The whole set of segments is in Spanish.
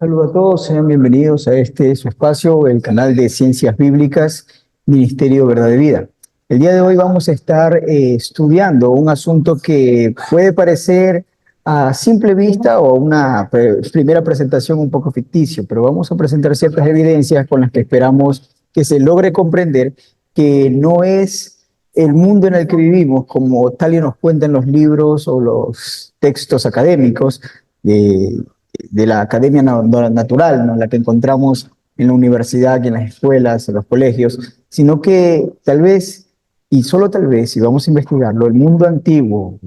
Saludos a todos, sean bienvenidos a este su espacio, el canal de Ciencias Bíblicas, Ministerio Verdad de Vida. El día de hoy vamos a estar estudiando un asunto que puede parecer a simple vista o una primera presentación un poco ficticio, pero vamos a presentar ciertas evidencias con las que esperamos que se logre comprender que no es el mundo en el que vivimos como tal y nos cuentan los libros o los textos académicos de la academia natural, ¿no? La que encontramos en la universidad, en las escuelas, en los colegios, sino que tal vez, y solo tal vez, si vamos a investigarlo, el mundo antiguo,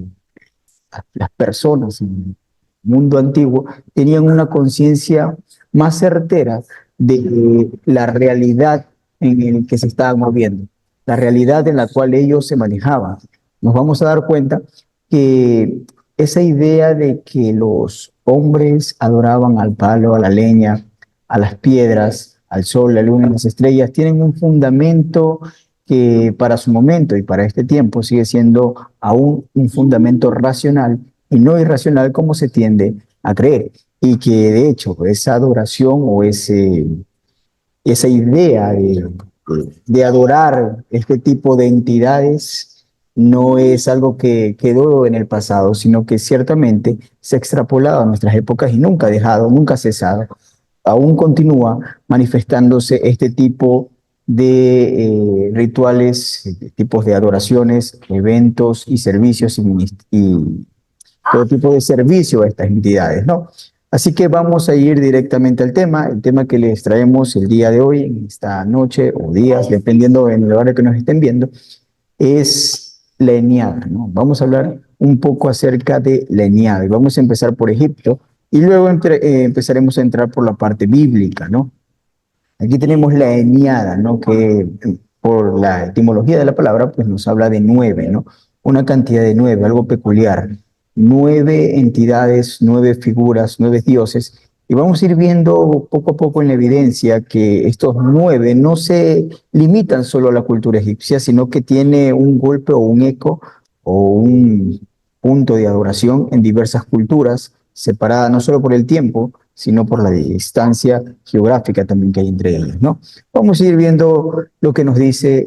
las personas en el mundo antiguo tenían una conciencia más certera de la realidad en la que se estaban moviendo, la realidad en la cual ellos se manejaban. Nos vamos a dar cuenta que esa idea de que los hombres adoraban al palo, a la leña, a las piedras, al sol, la luna y las estrellas, tienen un fundamento que para su momento y para este tiempo sigue siendo aún un fundamento racional y no irracional como se tiende a creer. Y que de hecho esa adoración o esa idea de adorar este tipo de entidades no es algo que quedó en el pasado, sino que ciertamente se ha extrapolado a nuestras épocas y nunca ha dejado, nunca ha cesado. Aún continúa manifestándose este tipo de rituales, tipos de adoraciones, eventos y servicios y todo tipo de servicio a estas entidades, ¿no? Así que vamos a ir directamente al tema, el tema que les traemos el día de hoy, en esta noche o días, dependiendo en el horario que nos estén viendo, es la Eneada, ¿no? Vamos a hablar un poco acerca de la Eneada y vamos a empezar por Egipto y luego empezaremos a entrar por la parte bíblica, ¿no? Aquí tenemos la Eneada, ¿no? Que por la etimología de la palabra, pues nos habla de nueve, ¿no? Una cantidad de nueve, algo peculiar. Nueve entidades, nueve figuras, nueve dioses. Y vamos a ir viendo poco a poco en la evidencia que estos nueve no se limitan solo a la cultura egipcia, sino que tiene un golpe o un eco o un punto de adoración en diversas culturas, separadas no solo por el tiempo, sino por la distancia geográfica también que hay entre ellas, ¿no? Vamos a ir viendo lo que nos dice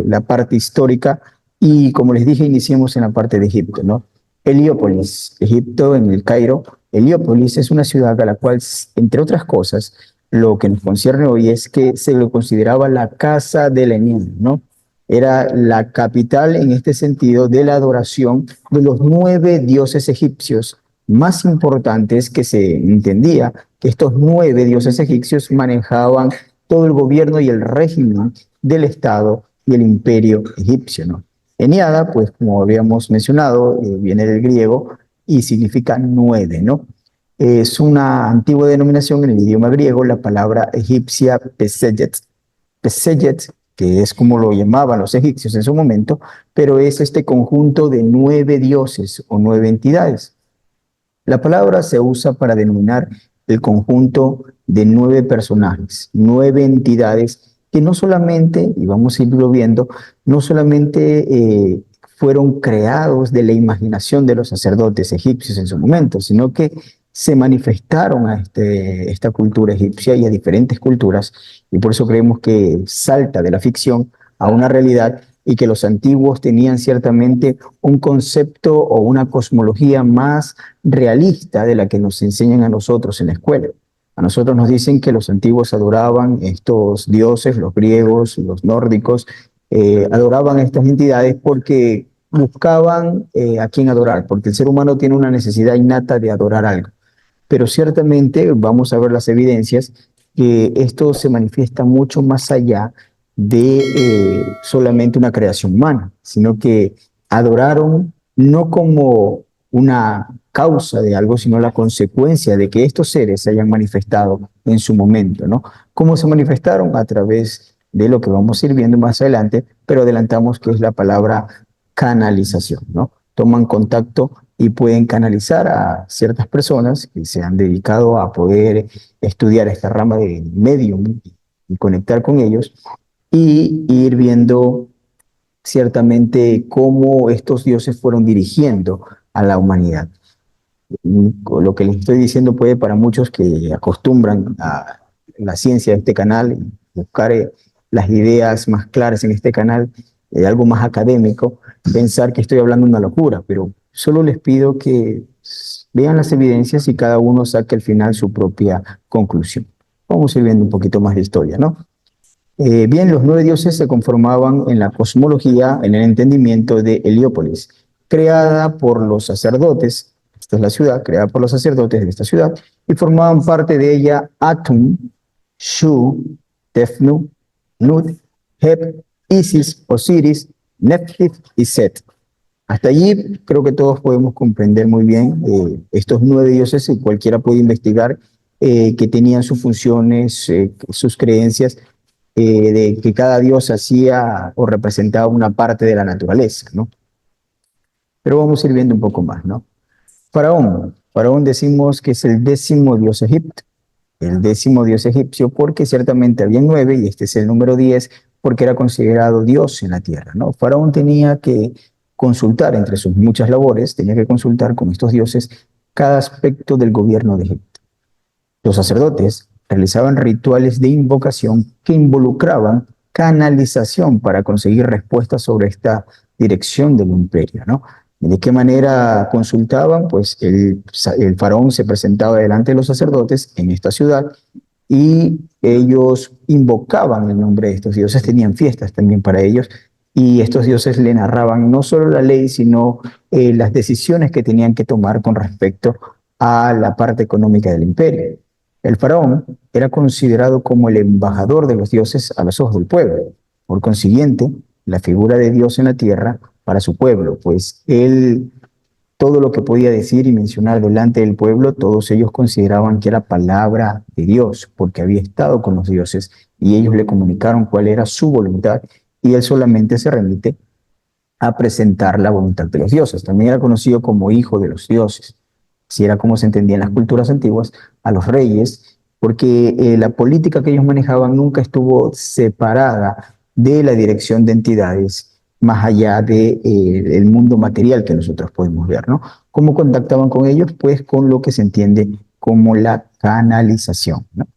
la parte histórica y como les dije, iniciemos en la parte de Egipto, ¿no? Heliópolis, Egipto, en el Cairo. Heliópolis es una ciudad a la cual, entre otras cosas, lo que nos concierne hoy es que se lo consideraba la casa de Lenin, ¿no? Era la capital en este sentido de la adoración de los nueve dioses egipcios más importantes, que se entendía que estos nueve dioses egipcios manejaban todo el gobierno y el régimen del Estado y el imperio egipcio, ¿no? Eniada, pues como habíamos mencionado, viene del griego y significa nueve, ¿no? Es una antigua denominación en el idioma griego, la palabra egipcia Pesejet, Pesejet, que es como lo llamaban los egipcios en su momento, pero es este conjunto de nueve dioses o nueve entidades. La palabra se usa para denominar el conjunto de nueve personajes, nueve entidades que no solamente, y vamos a irlo viendo, no solamente fueron creados de la imaginación de los sacerdotes egipcios en su momento, sino que se manifestaron a esta cultura egipcia y a diferentes culturas, y por eso creemos que salta de la ficción a una realidad y que los antiguos tenían ciertamente un concepto o una cosmología más realista de la que nos enseñan a nosotros en la escuela. A nosotros nos dicen que los antiguos adoraban estos dioses, los griegos, los nórdicos, adoraban a estas entidades porque buscaban a quién adorar, porque el ser humano tiene una necesidad innata de adorar algo. Pero ciertamente vamos a ver las evidencias que esto se manifiesta mucho más allá de solamente una creación humana, sino que adoraron no como una causa de algo, sino la consecuencia de que estos seres se hayan manifestado en su momento, ¿no? ¿Cómo se manifestaron? A través de lo que vamos a ir viendo más adelante, pero adelantamos que es la palabra canalización, ¿no? Toman contacto y pueden canalizar a ciertas personas que se han dedicado a poder estudiar esta rama de medium y conectar con ellos y ir viendo ciertamente cómo estos dioses fueron dirigiendo a la humanidad. Lo que les estoy diciendo puede para muchos que acostumbran a la ciencia de este canal, buscar las ideas más claras en este canal, algo más académico, pensar que estoy hablando una locura, pero solo les pido que vean las evidencias y cada uno saque al final su propia conclusión. Vamos a ir viendo un poquito más de historia, ¿no? Bien, los 9 dioses se conformaban en la cosmología, en el entendimiento de Heliópolis, creada por los sacerdotes, esta es la ciudad, creada por los sacerdotes de esta ciudad, y formaban parte de ella Atum, Shu, Tefnu, Nut, Heb, Isis, Osiris, Nephthys y Set. Hasta allí creo que todos podemos comprender muy bien estos 9 dioses y cualquiera puede investigar que tenían sus funciones, sus creencias, de que cada dios hacía o representaba una parte de la naturaleza, ¿no? Pero vamos a ir viendo un poco más, ¿no? Faraón decimos que es el 10.º dios egipcio, el 10.º dios egipcio, porque ciertamente había 9 y este es el número 10 porque era considerado dios en la tierra, ¿no? Faraón tenía que consultar entre sus muchas labores, tenía que consultar con estos dioses cada aspecto del gobierno de Egipto. Los sacerdotes realizaban rituales de invocación que involucraban canalización para conseguir respuestas sobre esta dirección del imperio, ¿no? ¿De qué manera consultaban? Pues el faraón se presentaba delante de los sacerdotes en esta ciudad y ellos invocaban el nombre de estos dioses, tenían fiestas también para ellos y estos dioses le narraban no solo la ley, sino las decisiones que tenían que tomar con respecto a la parte económica del imperio. El faraón era considerado como el embajador de los dioses a los ojos del pueblo. Por consiguiente, la figura de Dios en la tierra para su pueblo, pues él todo lo que podía decir y mencionar delante del pueblo, todos ellos consideraban que era palabra de Dios, porque había estado con los dioses y ellos le comunicaron cuál era su voluntad y él solamente se remite a presentar la voluntad de los dioses. También era conocido como hijo de los dioses. Así era como se entendía en las culturas antiguas a los reyes, porque la política que ellos manejaban nunca estuvo separada de la dirección de entidades más allá del mundo material que nosotros podemos ver, ¿no? ¿Cómo contactaban con ellos? Pues con lo que se entiende como la canalización, ¿no?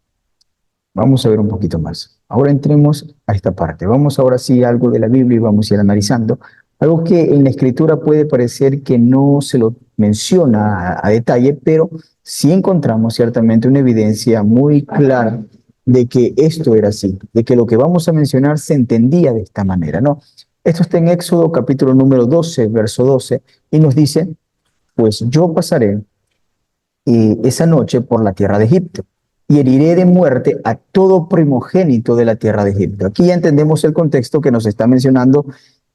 Vamos a ver un poquito más. Ahora entremos a esta parte. Vamos ahora sí a algo de la Biblia y vamos a ir analizando. Algo que en la escritura puede parecer que no se lo menciona a detalle, pero sí encontramos ciertamente una evidencia muy clara de que esto era así, de que lo que vamos a mencionar se entendía de esta manera, ¿no? Esto está en Éxodo capítulo número 12, verso 12, y nos dice, pues yo pasaré esa noche por la tierra de Egipto y heriré de muerte a todo primogénito de la tierra de Egipto. Aquí ya entendemos el contexto que nos está mencionando,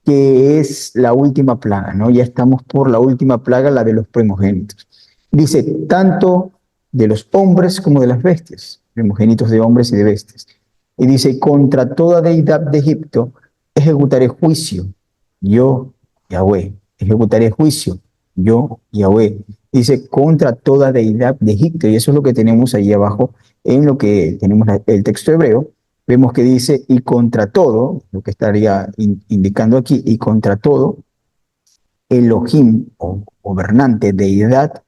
que es la última plaga, ¿no? Ya estamos por la última plaga, la de los primogénitos. Dice, tanto de los hombres como de las bestias, primogénitos de hombres y de bestias. Y dice, contra toda deidad de Egipto ejecutaré juicio, yo, Yahweh, ejecutaré juicio, yo, Yahweh. Dice, contra toda deidad de Egipto, y eso es lo que tenemos ahí abajo en lo que tenemos el texto hebreo. Vemos que dice, y contra todo, lo que estaría indicando aquí, y contra todo, Elohim, o gobernante, deidad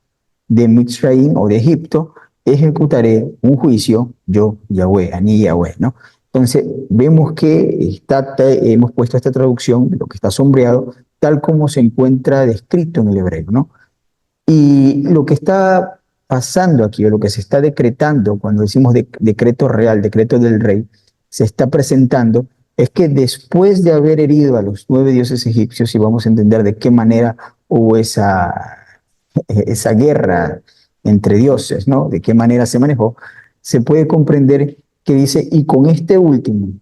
de Mitzrayim o de Egipto, ejecutaré un juicio, yo, Yahweh, Ani Yahweh, ¿no? Entonces, vemos que hemos puesto esta traducción, lo que está sombreado, tal como se encuentra descrito en el hebreo, ¿no? Y lo que está pasando aquí, o lo que se está decretando, cuando decimos decreto real, decreto del rey, se está presentando, es que después de haber herido a los 9 dioses egipcios, y vamos a entender de qué manera hubo esa guerra entre dioses, ¿no? De qué manera se manejó, se puede comprender que dice, y con este último,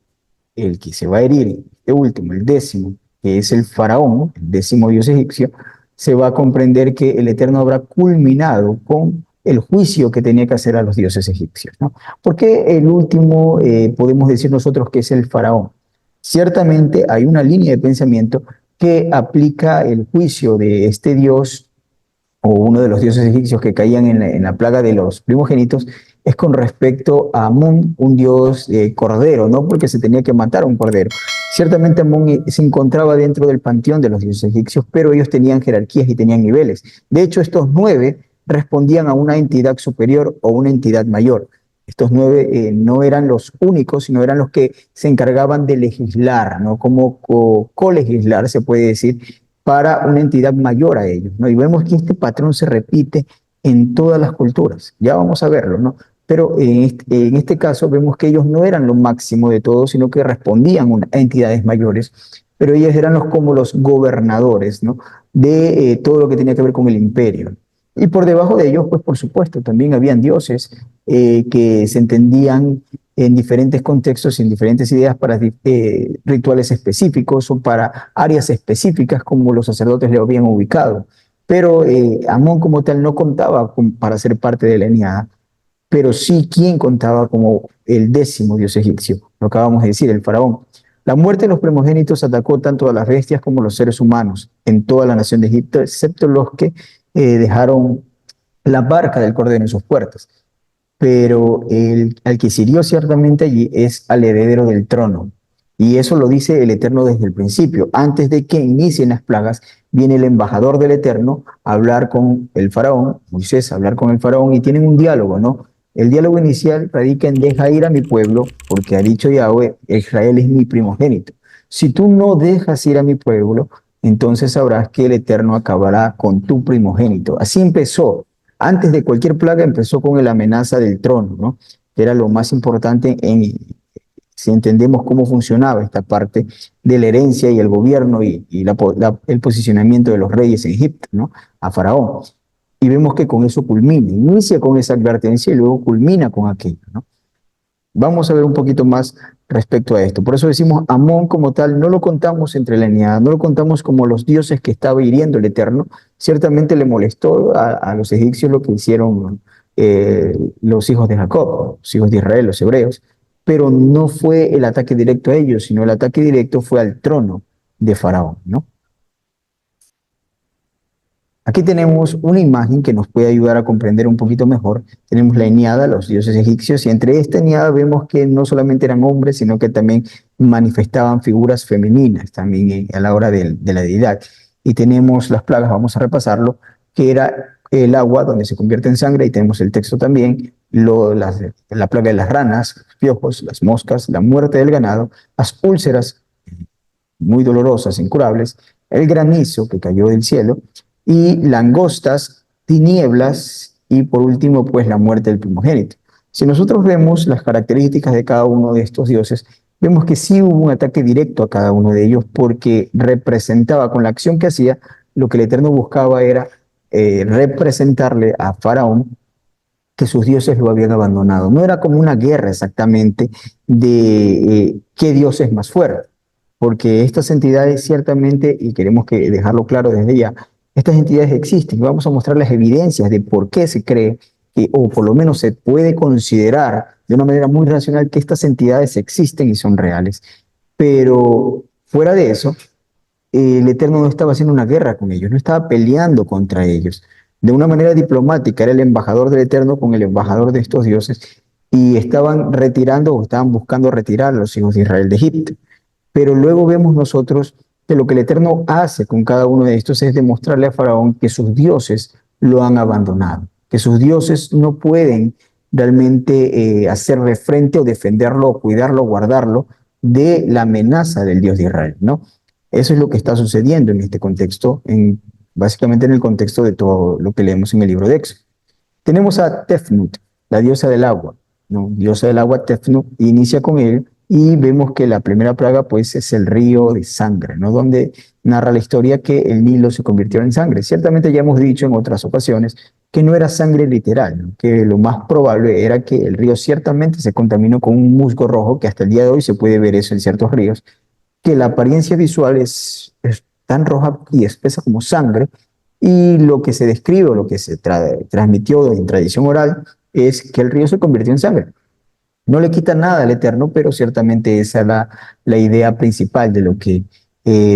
el que se va a herir, este último, el 10.º, que es el faraón, el 10.º dios egipcio, se va a comprender que el Eterno habrá culminado con el juicio que tenía que hacer a los dioses egipcios, ¿no? ¿Por qué el último podemos decir nosotros que es el faraón? Ciertamente hay una línea de pensamiento que aplica el juicio de este dios o uno de los dioses egipcios que caían en la plaga de los primogénitos, es con respecto a Amón, un dios cordero, ¿no? Porque se tenía que matar a un cordero. Ciertamente Amón se encontraba dentro del panteón de los dioses egipcios, pero ellos tenían jerarquías y tenían niveles. De hecho, estos 9 respondían a una entidad superior o una entidad mayor. Estos 9 no eran los únicos, sino eran los que se encargaban de legislar, ¿no? Como colegislar, se puede decir, para una entidad mayor a ellos, ¿no? Y vemos que este patrón se repite en todas las culturas. Ya vamos a verlo, ¿no? Pero en este caso vemos que ellos no eran lo máximo de todo, sino que respondían a entidades mayores, pero ellos eran como los gobernadores, ¿no? De todo lo que tenía que ver con el imperio. Y por debajo de ellos, pues por supuesto, también habían dioses que se entendían en diferentes contextos y en diferentes ideas para rituales específicos o para áreas específicas como los sacerdotes le habían ubicado. Pero Amón como tal no contaba para ser parte de la Eneada, pero sí quien contaba como el 10º dios egipcio, lo acabamos de decir, el faraón. La muerte de los primogénitos atacó tanto a las bestias como a los seres humanos en toda la nación de Egipto, excepto los que dejaron la barca del Cordero en sus puertas. Pero al que se hirió ciertamente allí es al heredero del trono. Y eso lo dice el Eterno desde el principio. Antes de que inicien las plagas, viene el embajador del Eterno a hablar con el faraón, Moisés a hablar con el faraón, y tienen un diálogo, ¿no? El diálogo inicial radica en: deja ir a mi pueblo, porque ha dicho Yahweh, Israel es mi primogénito. Si tú no dejas ir a mi pueblo, entonces sabrás que el Eterno acabará con tu primogénito. Así empezó. Antes de cualquier plaga empezó con la amenaza del trono, ¿no? Que era lo más importante si entendemos cómo funcionaba esta parte de la herencia y el gobierno el posicionamiento de los reyes en Egipto, ¿no? A Faraón. Y vemos que con eso culmina, inicia con esa advertencia y luego culmina con aquello, ¿no? Vamos a ver un poquito más respecto a esto. Por eso decimos Amón como tal, no lo contamos entre la Eneada, no lo contamos como los dioses que estaba hiriendo el Eterno. Ciertamente le molestó a los egipcios lo que hicieron los hijos de Jacob, los hijos de Israel, los hebreos, pero no fue el ataque directo a ellos, sino el ataque directo fue al trono de Faraón, ¿no? Aquí tenemos una imagen que nos puede ayudar a comprender un poquito mejor. Tenemos la Eneada, los dioses egipcios, y entre esta Eneada vemos que no solamente eran hombres, sino que también manifestaban figuras femeninas también a la hora de la deidad. Y tenemos las plagas, vamos a repasarlo, que era el agua donde se convierte en sangre, y tenemos el texto también, la plaga de las ranas, los piojos, las moscas, la muerte del ganado, las úlceras muy dolorosas, incurables, el granizo que cayó del cielo, y langostas, tinieblas y por último pues la muerte del primogénito. Si nosotros vemos las características de cada uno de estos dioses, vemos que sí hubo un ataque directo a cada uno de ellos porque representaba con la acción que hacía, lo que el Eterno buscaba era representarle a Faraón que sus dioses lo habían abandonado. No era como una guerra exactamente de qué dios es más fuerte, porque estas entidades ciertamente, y queremos que dejarlo claro desde ya, estas entidades existen y vamos a mostrar las evidencias de por qué se cree que, o por lo menos se puede considerar de una manera muy racional que estas entidades existen y son reales. Pero fuera de eso, el Eterno no estaba haciendo una guerra con ellos, no estaba peleando contra ellos. De una manera diplomática, era el embajador del Eterno con el embajador de estos dioses y estaban retirando o estaban buscando retirar a los hijos de Israel de Egipto. Pero luego vemos nosotros que lo que el Eterno hace con cada uno de estos es demostrarle a Faraón que sus dioses lo han abandonado, que sus dioses no pueden realmente hacerle frente o defenderlo, o cuidarlo, o guardarlo de la amenaza del Dios de Israel, ¿no? Eso es lo que está sucediendo en este contexto, básicamente en el contexto de todo lo que leemos en el libro de Éxodo. Tenemos a Tefnut, la diosa del agua, ¿no? Diosa del agua Tefnut, inicia con él y vemos que la primera plaga pues es el río de sangre, ¿no? Donde narra la historia que el Nilo se convirtió en sangre. Ciertamente ya hemos dicho en otras ocasiones que no era sangre literal, ¿no? Que lo más probable era que el río ciertamente se contaminó con un musgo rojo, que hasta el día de hoy se puede ver eso en ciertos ríos, que la apariencia visual es tan roja y espesa como sangre, y lo que se describe o lo que se transmitió en tradición oral es que el río se convirtió en sangre. No le quita nada al Eterno, pero ciertamente esa es la idea principal de lo que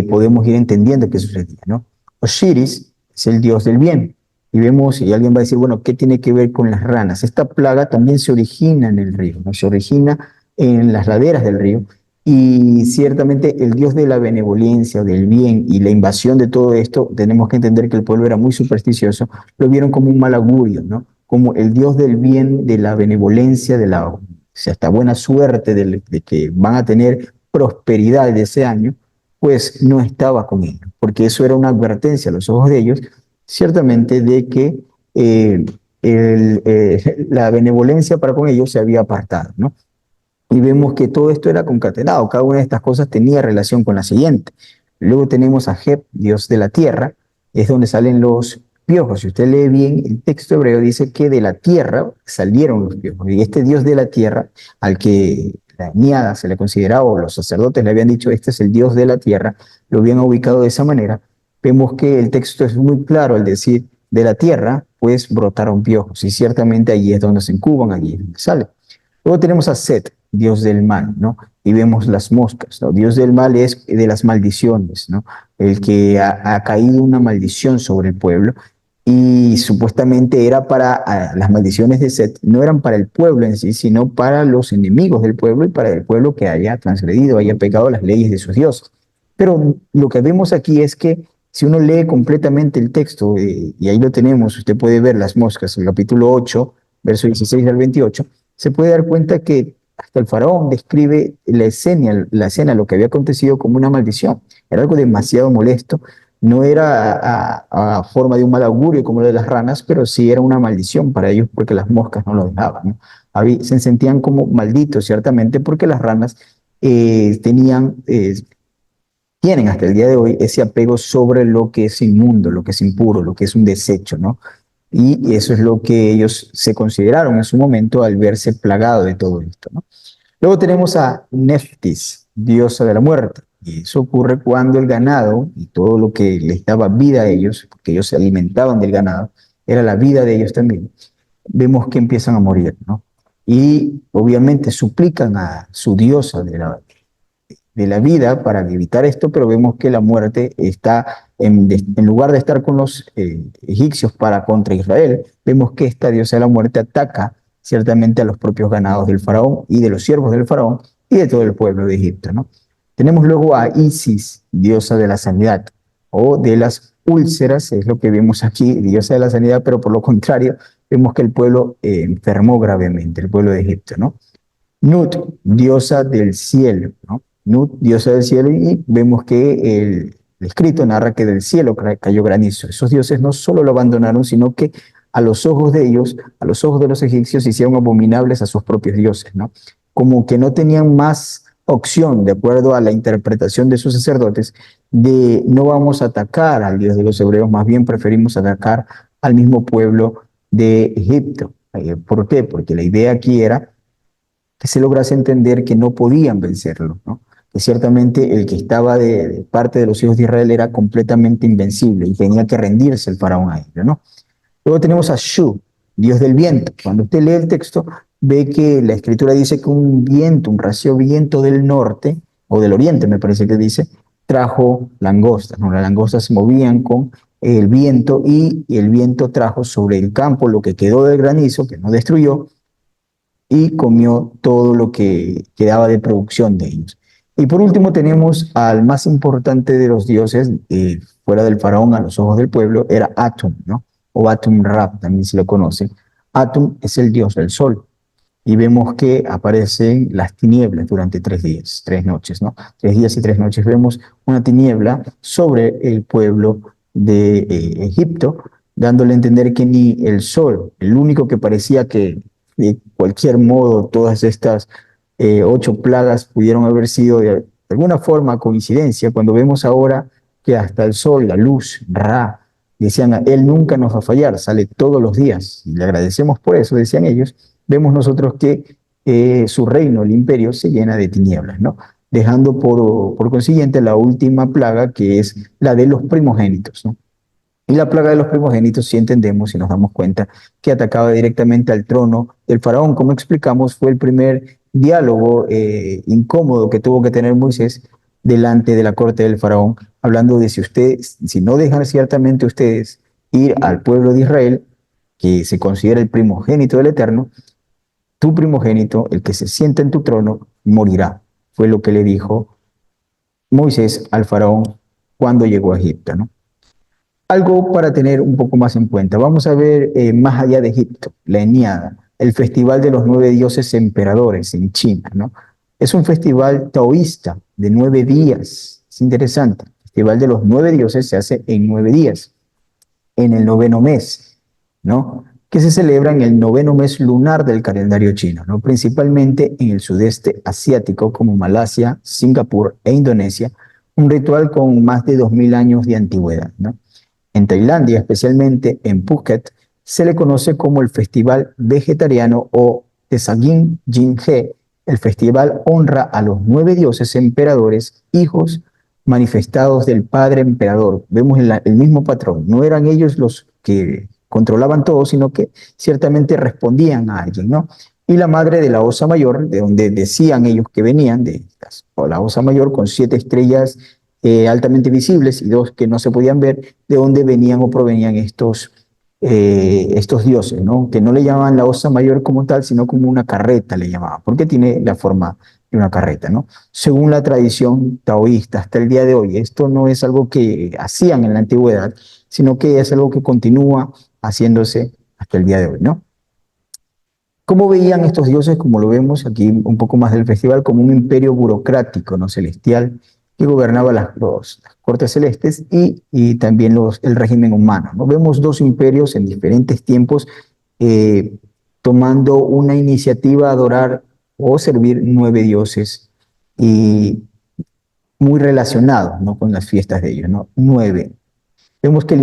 podemos ir entendiendo que sucedía, ¿no? Osiris es el dios del bien. Y vemos, y alguien va a decir, bueno, ¿qué tiene que ver con las ranas? Esta plaga también se origina en el río, ¿no? Se origina en las laderas del río, Y ciertamente el Dios de la benevolencia, del bien y la invasión de todo esto, tenemos que entender que el pueblo era muy supersticioso, lo vieron como un mal augurio, ¿no? Como el Dios del bien, de la benevolencia, de la, o sea, hasta buena suerte de que van a tener prosperidad de ese año, pues no estaba con ellos, porque eso era una advertencia a los ojos de ellos, ciertamente de que eh, la benevolencia para con ellos se había apartado, ¿no? Y vemos que todo esto era concatenado, cada una de estas cosas tenía relación con la siguiente. Luego tenemos a Heb, Dios de la tierra, es donde salen los piojos. Si usted lee bien el texto hebreo, dice que de la tierra salieron los piojos. Y este Dios de la tierra, al que la niada se le consideraba, o los sacerdotes le habían dicho, este es el Dios de la tierra, lo habían ubicado de esa manera. Vemos que el texto es muy claro al decir de la tierra, pues brotaron piojos. Y ciertamente allí es donde se incuban, allí es donde sale. Luego tenemos a Set, Dios del mal, ¿no? Y vemos las moscas, ¿no? Dios del mal es de las maldiciones, ¿no? El que ha caído una maldición sobre el pueblo y supuestamente era para, las maldiciones de Set no eran para el pueblo en sí, sino para los enemigos del pueblo y para el pueblo que haya transgredido, haya pecado las leyes de sus dioses. Pero lo que vemos aquí es que si uno lee completamente el texto, y ahí lo tenemos, usted puede ver las moscas, el capítulo 8, verso 16 al 28, se puede dar cuenta que hasta el faraón describe la escena, lo que había acontecido como una maldición. Era algo demasiado molesto. No era a forma de un mal augurio como lo de las ranas, pero sí era una maldición para ellos porque las moscas no lo dejaban, ¿no? Se sentían como malditos, ciertamente, porque las ranas tienen hasta el día de hoy ese apego sobre lo que es inmundo, lo que es impuro, lo que es un desecho, ¿no? Y eso es lo que ellos se consideraron en su momento al verse plagado de todo esto, ¿no? Luego tenemos a Neftis, diosa de la muerte. Y eso ocurre cuando el ganado y todo lo que les daba vida a ellos, porque ellos se alimentaban del ganado, era la vida de ellos también. Vemos que empiezan a morir, ¿no? Y obviamente suplican a su diosa de la vida para evitar esto, pero vemos que la muerte está, en lugar de estar con los egipcios para contra Israel, vemos que esta diosa de la muerte ataca ciertamente a los propios ganados del faraón y de los siervos del faraón y de todo el pueblo de Egipto, ¿no? Tenemos luego a Isis, diosa de la sanidad, o de las úlceras, es lo que vemos aquí, diosa de la sanidad, pero por lo contrario, vemos que el pueblo enfermó gravemente, el pueblo de Egipto, ¿no? Nut, diosa del cielo, ¿no? Nut, diosa del cielo, y vemos que el escrito narra que del cielo cayó granizo. Esos dioses no solo lo abandonaron, sino que a los ojos de ellos, a los ojos de los egipcios, hicieron abominables a sus propios dioses, ¿no? Como que no tenían más opción, de acuerdo a la interpretación de sus sacerdotes, de no vamos a atacar al Dios de los hebreos, más bien preferimos atacar al mismo pueblo de Egipto. ¿Por qué? Porque la idea aquí era que se lograse entender que no podían vencerlo, ¿no? Que ciertamente el que estaba de parte de los hijos de Israel era completamente invencible y tenía que rendirse el faraón a ello, ¿no? Luego tenemos a Shu, dios del viento. Cuando usted lee el texto, ve que la escritura dice que un viento, un racio viento del norte, o del oriente me parece que dice, trajo langostas, ¿no? Las langostas se movían con el viento y el viento trajo sobre el campo lo que quedó del granizo, que no destruyó, y comió todo lo que quedaba de producción de ellos. Y por último tenemos al más importante de los dioses, fuera del faraón a los ojos del pueblo, era Atum, ¿no? O Atum Rab, también se lo conoce. Atum es el dios del sol. Y vemos que aparecen las tinieblas durante 3 días, 3 noches, ¿no? 3 días y 3 noches vemos una tiniebla sobre el pueblo de Egipto, dándole a entender que ni el sol, el único que parecía que de cualquier modo todas estas 8 plagas pudieron haber sido de alguna forma coincidencia, cuando vemos ahora que hasta el sol, la luz, Ra, decían, él nunca nos va a fallar, sale todos los días, y le agradecemos por eso, decían ellos, vemos nosotros que su reino, el imperio, se llena de tinieblas, ¿no? Dejando por consiguiente la última plaga, que es la de los primogénitos, ¿no? Y la plaga de los primogénitos, si entendemos y nos damos cuenta, que atacaba directamente al trono del faraón, como explicamos, fue el primer diálogo incómodo que tuvo que tener Moisés delante de la corte del faraón, hablando de si no dejan ciertamente ustedes ir al pueblo de Israel, que se considera el primogénito del Eterno, tu primogénito, el que se sienta en tu trono, morirá. fue lo que le dijo Moisés al faraón cuando llegó a Egipto, ¿no? Algo para tener un poco más en cuenta. Vamos a ver más allá de Egipto, la Eneada, el Festival de los Nueve Dioses Emperadores en China, ¿no? Es un festival taoísta de 9 días. Es interesante. El Festival de los Nueve Dioses se hace en 9 días, en el noveno mes, ¿no? Que se celebra en el noveno mes lunar del calendario chino, ¿no? Principalmente en el sudeste asiático como Malasia, Singapur e Indonesia, un ritual con más de 2000 años de antigüedad, ¿no? En Tailandia, especialmente en Phuket, se le conoce como el Festival Vegetariano o Tsagin Jinghe. El festival honra a los 9 dioses emperadores, hijos manifestados del padre emperador. Vemos el mismo patrón. No eran ellos los que controlaban todo, sino que ciertamente respondían a alguien, ¿no? Y la madre de la Osa Mayor, de donde decían ellos que venían, o la Osa Mayor con 7 estrellas altamente visibles y 2 que no se podían ver, de dónde venían o provenían estos dioses, ¿no? Que no le llamaban la Osa Mayor como tal, sino como una carreta le llamaban, porque tiene la forma de una carreta, ¿no? Según la tradición taoísta hasta el día de hoy. Esto no es algo que hacían en la antigüedad, sino que es algo que continúa haciéndose hasta el día de hoy, ¿no? ¿Cómo veían estos dioses, como lo vemos aquí un poco más del festival, como un imperio burocrático, ¿no? Celestial, que gobernaba las cortes celestes y también el régimen humano, ¿no? Vemos dos imperios en diferentes tiempos eh, tomando una iniciativa a adorar o servir 9 dioses y muy relacionados, ¿no? Con las fiestas de ellos, ¿no? 9. Vemos que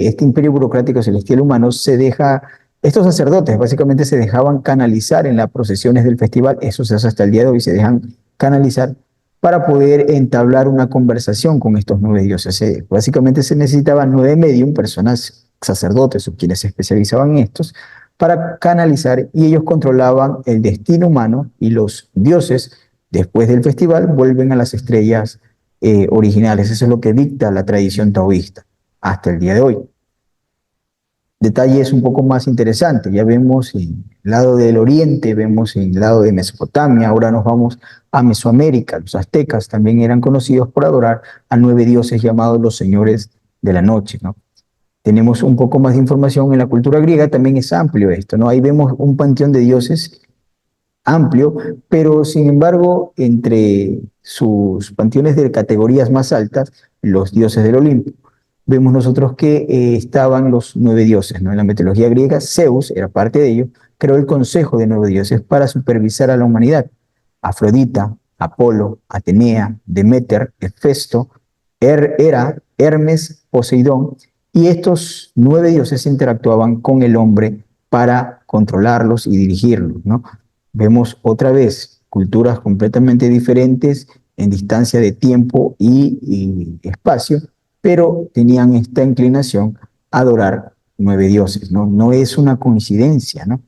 este imperio burocrático celestial humano estos sacerdotes básicamente se dejaban canalizar en las procesiones del festival, eso se hace hasta el día de hoy, se dejan canalizar para poder entablar una conversación con estos 9 dioses. Básicamente se necesitaban 9 medium, personas, sacerdotes o quienes se especializaban en estos, para canalizar y ellos controlaban el destino humano y los dioses, después del festival, vuelven a las estrellas originales. Eso es lo que dicta la tradición taoísta hasta el día de hoy. Detalles un poco más interesantes, ya vemos en el lado del oriente, vemos en el lado de Mesopotamia, ahora nos vamos a Mesoamérica. Los aztecas también eran conocidos por adorar a 9 dioses llamados los señores de la noche, ¿no? Tenemos un poco más de información en la cultura griega, también es amplio esto, ¿no? Ahí vemos un panteón de dioses amplio, pero sin embargo, entre sus panteones de categorías más altas, los dioses del Olimpo, vemos nosotros que estaban los 9 dioses, ¿no? En la mitología griega, Zeus era parte de ello, creó el consejo de 9 dioses para supervisar a la humanidad. Afrodita, Apolo, Atenea, Demeter, Hefesto, Hera, Hermes, Poseidón, y estos 9 dioses interactuaban con el hombre para controlarlos y dirigirlos, ¿no? Vemos otra vez culturas completamente diferentes en distancia de tiempo y espacio, pero tenían esta inclinación a adorar 9 dioses, ¿no? No es una coincidencia, ¿no?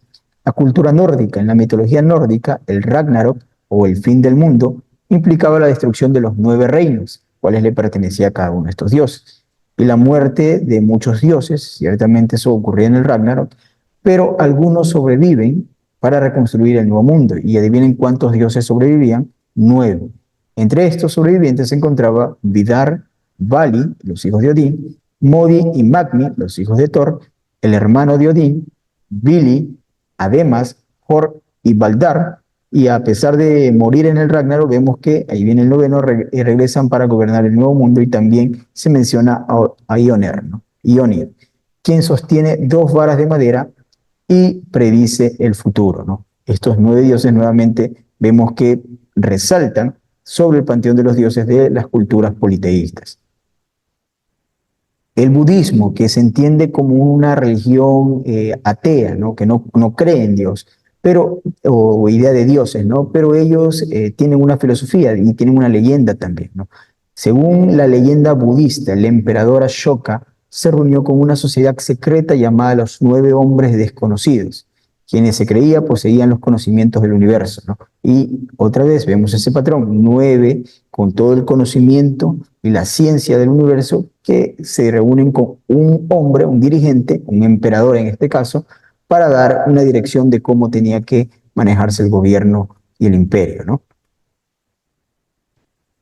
La cultura nórdica, en la mitología nórdica, el Ragnarok o el fin del mundo implicaba la destrucción de los 9 reinos, cuales le pertenecía a cada uno de estos dioses, y la muerte de muchos dioses. Ciertamente eso ocurría en el Ragnarok, pero algunos sobreviven para reconstruir el nuevo mundo. Y adivinen cuántos dioses sobrevivían: 9. Entre estos sobrevivientes se encontraba Vidar, Vali, los hijos de Odín, Modi y Magni, los hijos de Thor, el hermano de Odín, Vili, Ademas, Hor y Baldar. Y a pesar de morir en el Ragnarok, vemos que ahí viene el noveno y regresan para gobernar el nuevo mundo. Y también se menciona a Ioner, ¿no? Ionir, quien sostiene 2 varas de madera y predice el futuro, ¿no? Estos 9 dioses nuevamente vemos que resaltan sobre el panteón de los dioses de las culturas politeístas. El budismo, que se entiende como una religión atea, ¿no? Que no cree en Dios, pero, o idea de dioses, ¿no? Pero ellos tienen una filosofía y tienen una leyenda también, ¿no? Según la leyenda budista, el emperador Ashoka se reunió con una sociedad secreta llamada los 9 hombres desconocidos, quienes se creía poseían los conocimientos del universo, ¿no? Y otra vez vemos ese patrón: 9 con todo el conocimiento y la ciencia del universo, que se reúnen con un hombre, un dirigente, un emperador en este caso, para dar una dirección de cómo tenía que manejarse el gobierno y el imperio, ¿no?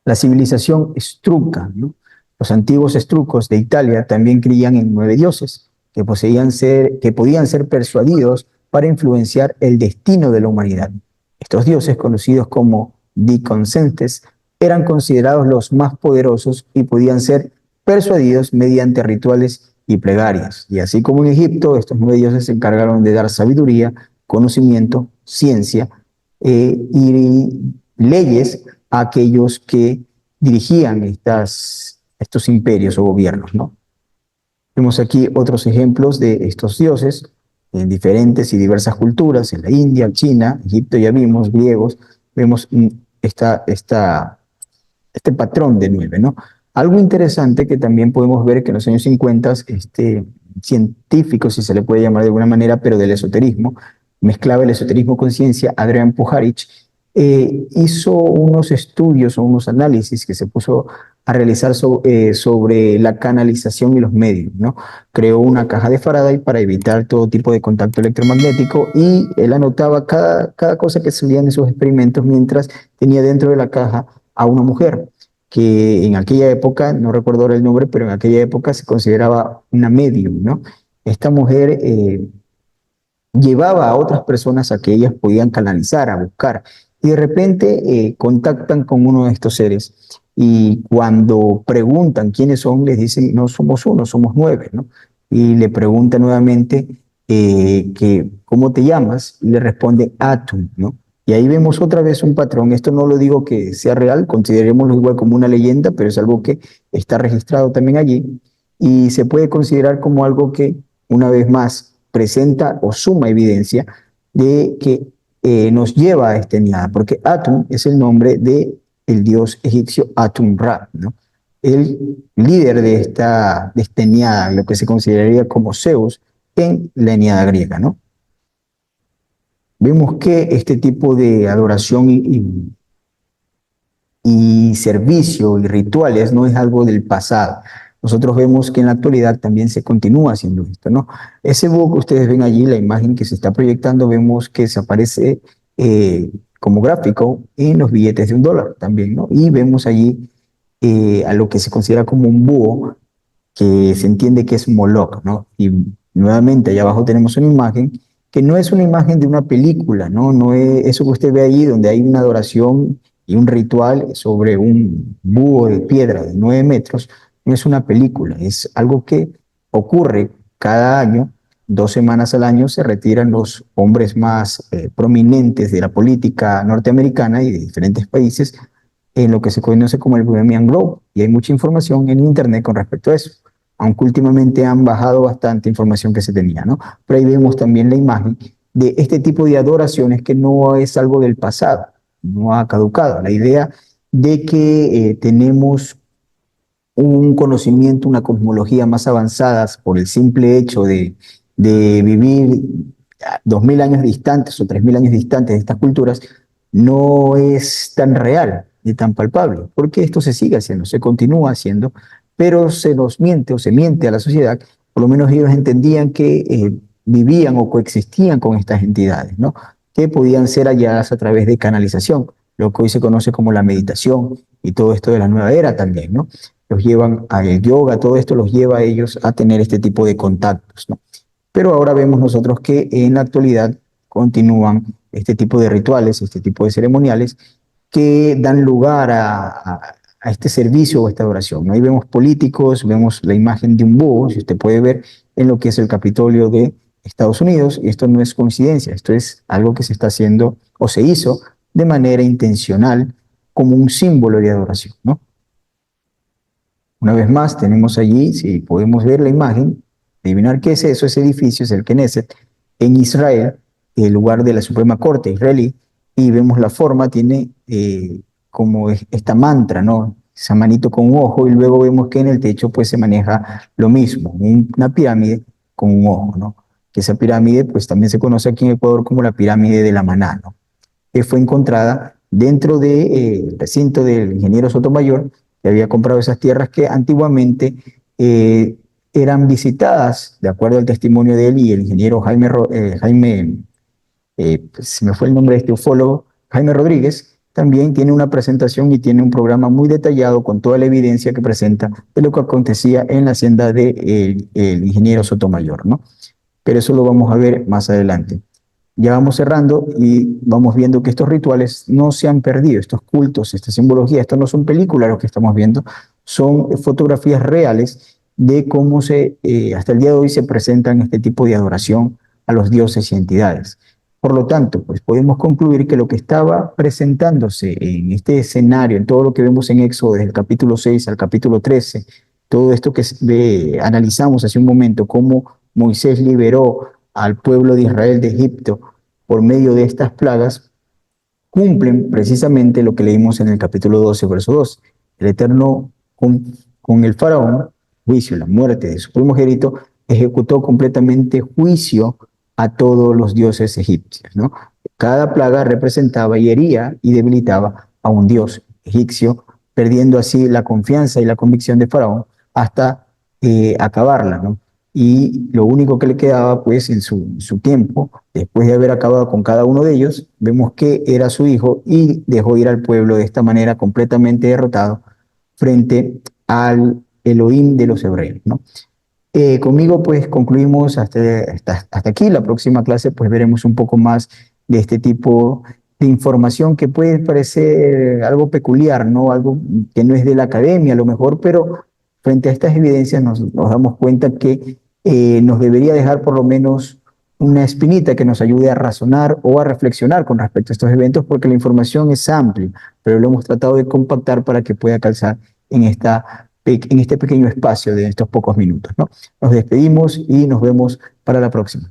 la civilización estruca, ¿no? Los antiguos estrucos de Italia también creían en 9 dioses que podían ser persuadidos para influenciar el destino de la humanidad. Estos dioses, conocidos como diconsentes, eran considerados los más poderosos y podían ser persuadidos mediante rituales y plegarias. Y así como en Egipto, estos 9 dioses se encargaron de dar sabiduría, conocimiento, ciencia y leyes a aquellos que dirigían estos imperios o gobiernos, ¿no? Vemos aquí otros ejemplos de estos dioses en diferentes y diversas culturas, en la India, China, Egipto ya vimos, griegos, vemos este patrón de 9, ¿no? Algo interesante que también podemos ver que en los años 50, científico, si se le puede llamar de alguna manera, pero del esoterismo, mezclaba el esoterismo con ciencia, Adrian Pujarich, hizo unos estudios o unos análisis que se puso a realizar sobre la canalización y los medios, ¿no? Creó una caja de Faraday para evitar todo tipo de contacto electromagnético y él anotaba cada cosa que salía en esos experimentos mientras tenía dentro de la caja a una mujer que en aquella época, no recuerdo ahora el nombre, pero en aquella época se consideraba una medium, ¿no? Esta mujer llevaba a otras personas a que ellas podían canalizar, a buscar, y de repente contactan con uno de estos seres y cuando preguntan quiénes son, les dicen, no somos uno, somos 9, ¿no? Y le pregunta nuevamente que, ¿cómo te llamas? Y le responde Atum, ¿no? Y ahí vemos otra vez un patrón. Esto no lo digo que sea real, considerémoslo igual como una leyenda, pero es algo que está registrado también allí y se puede considerar como algo que, una vez más, presenta o suma evidencia de que nos lleva a esta niada, porque Atum es el nombre de el dios egipcio Atum-Ra, ¿no? El líder de esta niada, lo que se consideraría como Zeus en la niada griega, ¿no? Vemos que este tipo de adoración y servicio y rituales no es algo del pasado. Nosotros vemos que en la actualidad también se continúa haciendo esto, ¿no? Ese búho que ustedes ven allí, la imagen que se está proyectando, vemos que se aparece como gráfico en los billetes de $1 también, ¿no? Y vemos allí a lo que se considera como un búho que se entiende que es Moloch, ¿no? Y nuevamente allá abajo tenemos una imagen que no es una imagen de una película, ¿no? No es eso que usted ve ahí donde hay una adoración y un ritual sobre un búho de piedra de 9 metros, no es una película, es algo que ocurre cada año, 2 semanas al año se retiran los hombres más prominentes de la política norteamericana y de diferentes países en lo que se conoce como el Bohemian Grove, y hay mucha información en internet con respecto a eso, aunque últimamente han bajado bastante información que se tenía, ¿no? Pero ahí vemos también la imagen de este tipo de adoraciones que no es algo del pasado, no ha caducado. La idea de que tenemos un conocimiento, una cosmología más avanzadas por el simple hecho de vivir 2000 años distantes o 3000 años distantes de estas culturas, no es tan real ni tan palpable, porque esto se sigue haciendo, se continúa haciendo, pero se nos miente o se miente a la sociedad, por lo menos ellos entendían que vivían o coexistían con estas entidades, ¿no? Que podían ser halladas a través de canalización, lo que hoy se conoce como la meditación y todo esto de la nueva era también, ¿no? Los llevan al yoga, todo esto los lleva a ellos a tener este tipo de contactos, ¿no? Pero ahora vemos nosotros que en la actualidad continúan este tipo de rituales, este tipo de ceremoniales que dan lugar a este servicio o esta adoración, ¿no? Ahí vemos políticos, vemos la imagen de un búho, si usted puede ver en lo que es el Capitolio de Estados Unidos, y esto no es coincidencia, esto es algo que se está haciendo o se hizo de manera intencional como un símbolo de adoración, ¿no? Una vez más, tenemos allí, si podemos ver la imagen, adivinar qué es eso, ese edificio es el Knesset en Israel, el lugar de la Suprema Corte israelí, y vemos la forma, tiene como esta mantra, ¿no? Esa manito con un ojo, y luego vemos que en el techo pues se maneja lo mismo, una pirámide con un ojo, ¿no? Que esa pirámide pues también se conoce aquí en Ecuador como la pirámide de la Maná, ¿no? Que fue encontrada dentro del recinto del ingeniero Sotomayor, que había comprado esas tierras que antiguamente eran visitadas, de acuerdo al testimonio de él y el ingeniero Jaime, pues, se me fue el nombre de este ufólogo, Jaime Rodríguez, también tiene una presentación y tiene un programa muy detallado con toda la evidencia que presenta de lo que acontecía en la hacienda del el ingeniero Sotomayor, ¿no? Pero eso lo vamos a ver más adelante. Ya vamos cerrando y vamos viendo que estos rituales no se han perdido, estos cultos, esta simbología, esto no son películas lo que estamos viendo, son fotografías reales de cómo hasta el día de hoy se presentan este tipo de adoración a los dioses y entidades. Por lo tanto, pues podemos concluir que lo que estaba presentándose en este escenario, en todo lo que vemos en Éxodo, desde el capítulo 6 al capítulo 13, todo esto que analizamos hace un momento, cómo Moisés liberó al pueblo de Israel de Egipto por medio de estas plagas, cumplen precisamente lo que leímos en el capítulo 12, verso 2. El Eterno, con el faraón, juicio, la muerte de su primogénito, ejecutó completamente juicio a todos los dioses egipcios, ¿no? Cada plaga representaba y hería y debilitaba a un dios egipcio, perdiendo así la confianza y la convicción de faraón hasta acabarla, ¿no? Y lo único que le quedaba, pues, en su tiempo, después de haber acabado con cada uno de ellos, vemos que era su hijo y dejó ir al pueblo de esta manera completamente derrotado frente al Elohim de los hebreos, ¿no? Conmigo, pues, concluimos hasta aquí. La próxima clase, pues, veremos un poco más de este tipo de información que puede parecer algo peculiar, ¿no? Algo que no es de la academia, a lo mejor, pero frente a estas evidencias nos damos cuenta que nos debería dejar por lo menos una espinita que nos ayude a razonar o a reflexionar con respecto a estos eventos, porque la información es amplia, pero lo hemos tratado de compactar para que pueda calzar en este pequeño espacio de estos pocos minutos, ¿no? Nos despedimos y nos vemos para la próxima.